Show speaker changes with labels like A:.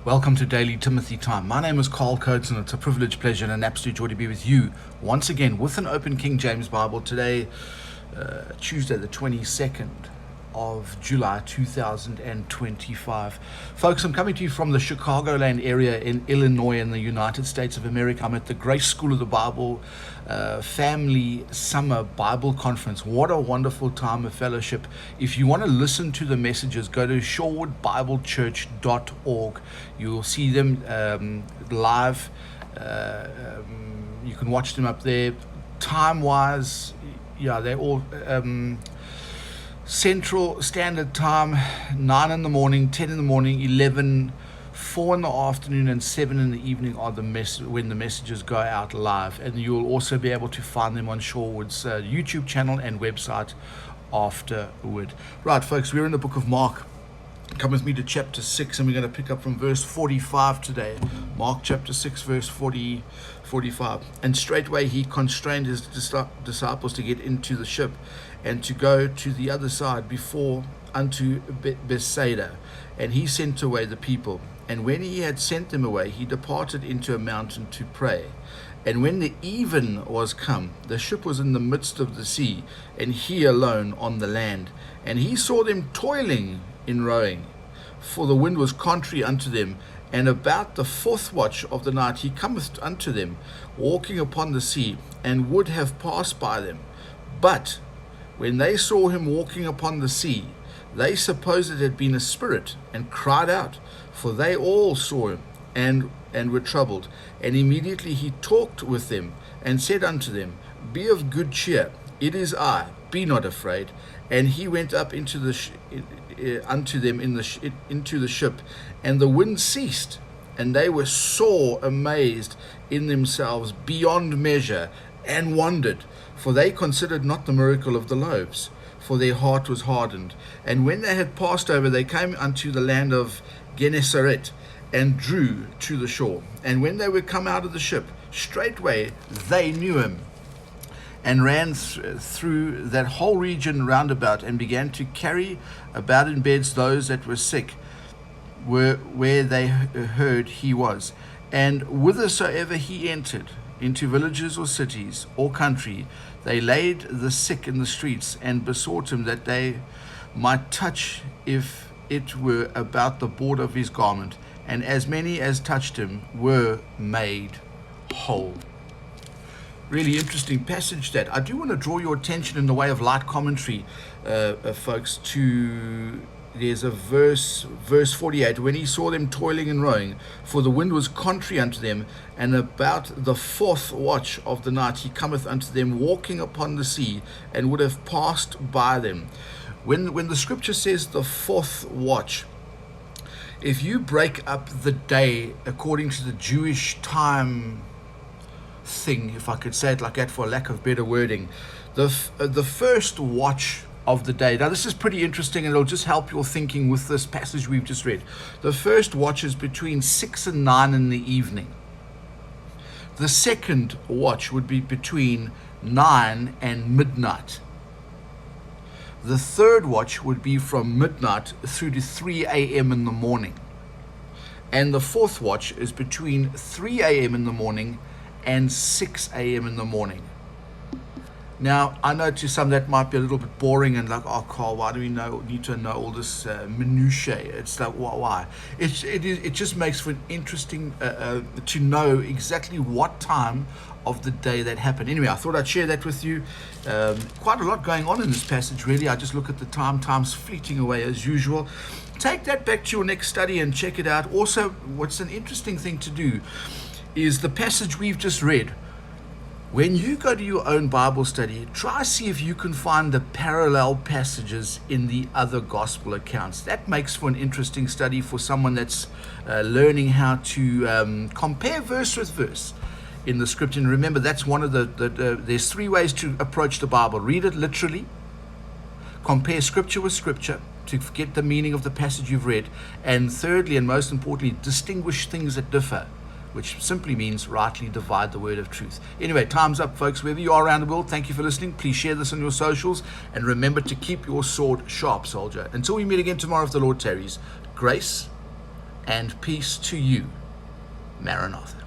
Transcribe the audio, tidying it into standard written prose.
A: Welcome to Daily Timothy Time. My name is Carl Coates, and it's a privilege, pleasure, and an absolute joy to be with you once again with an open King James Bible today, Tuesday, the 22nd of July 2025. Folks, I'm coming to you from the Chicagoland area in Illinois in the United States of America. I'm at the Grace School of the Bible Family Summer Bible Conference. What a wonderful time of fellowship. If you want to listen to the messages, go to shorewoodbiblechurch.org. You'll see them live. You can watch them up there. Time-wise, yeah, they're all Central Standard Time, 9 in the morning, 10 in the morning, 11, 4 in the afternoon, and 7 in the evening are when the messages go out live. And you'll also be able to find them on Shorewood's YouTube channel and website afterward. Right, folks, we're in the book of Mark. Come with me to chapter 6, and we're going to pick up from verse 45 today. Mark chapter 6, verse 45. And straightway he constrained his disciples to get into the ship and to go to the other side before unto Bethsaida. And he sent away the people. And when he had sent them away, he departed into a mountain to pray. And when the even was come, the ship was in the midst of the sea, and he alone on the land. And he saw them toiling in rowing, for the wind was contrary unto them. And about the fourth watch of the night he cometh unto them, walking upon the sea, and would have passed by them. But when they saw him walking upon the sea, they supposed it had been a spirit, and cried out, for they all saw him, and were troubled. And immediately he talked with them, and said unto them, Be of good cheer, it is I, be not afraid. And he went up into unto them into the ship, and the wind ceased, and they were sore amazed in themselves beyond measure, and wondered, for they considered not the miracle of the loaves, for their heart was hardened. And when they had passed over, they came unto the land of Gennesaret, and drew to the shore. And when they were come out of the ship, straightway they knew him, and ran through that whole region round about, and began to carry about in beds those that were sick, where they heard he was. And whithersoever he entered, into villages or cities or country, they laid the sick in the streets, and besought him that they might touch, if it were about the border of his garment. And as many as touched him were made whole. Really interesting passage that. I do want to draw your attention in the way of light commentary, folks, to there's a verse 48. When he saw them toiling and rowing, for the wind was contrary unto them, and about the fourth watch of the night he cometh unto them, walking upon the sea, and would have passed by them. When the scripture says the fourth watch, if you break up the day according to the Jewish time thing, if I could say it like that for lack of better wording, the first watch of the day. Now this is pretty interesting, and it'll just help your thinking with this passage we've just read. The first watch is between 6 and 9 in the evening. The second watch would be between 9 and midnight. The third watch would be from midnight through to 3 a.m. in the morning. And the fourth watch is between 3 a.m. in the morning and 6 a.m. in the morning. Now, I know to some that might be a little bit boring and like, oh, Carl, why do we need to know all this minutiae? It's like, why? It just makes for an interesting to know exactly what time of the day that happened. Anyway, I thought I'd share that with you. Quite a lot going on in this passage, really. I just look at the time's fleeting away as usual. Take that back to your next study and check it out. Also, what's an interesting thing to do is the passage we've just read. When you go to your own Bible study, try see if you can find the parallel passages in the other gospel accounts. That makes for an interesting study for someone that's learning how to compare verse with verse in the scripture. And remember, that's one of there's three ways to approach the Bible. Read it literally, compare scripture with scripture to get the meaning of the passage you've read, and thirdly, and most importantly, distinguish things that differ, which simply means rightly divide the word of truth. Anyway, time's up, folks. Wherever you are around the world, thank you for listening. Please share this on your socials, and remember to keep your sword sharp, soldier. Until we meet again tomorrow, if the Lord tarries, grace and peace to you. Maranatha.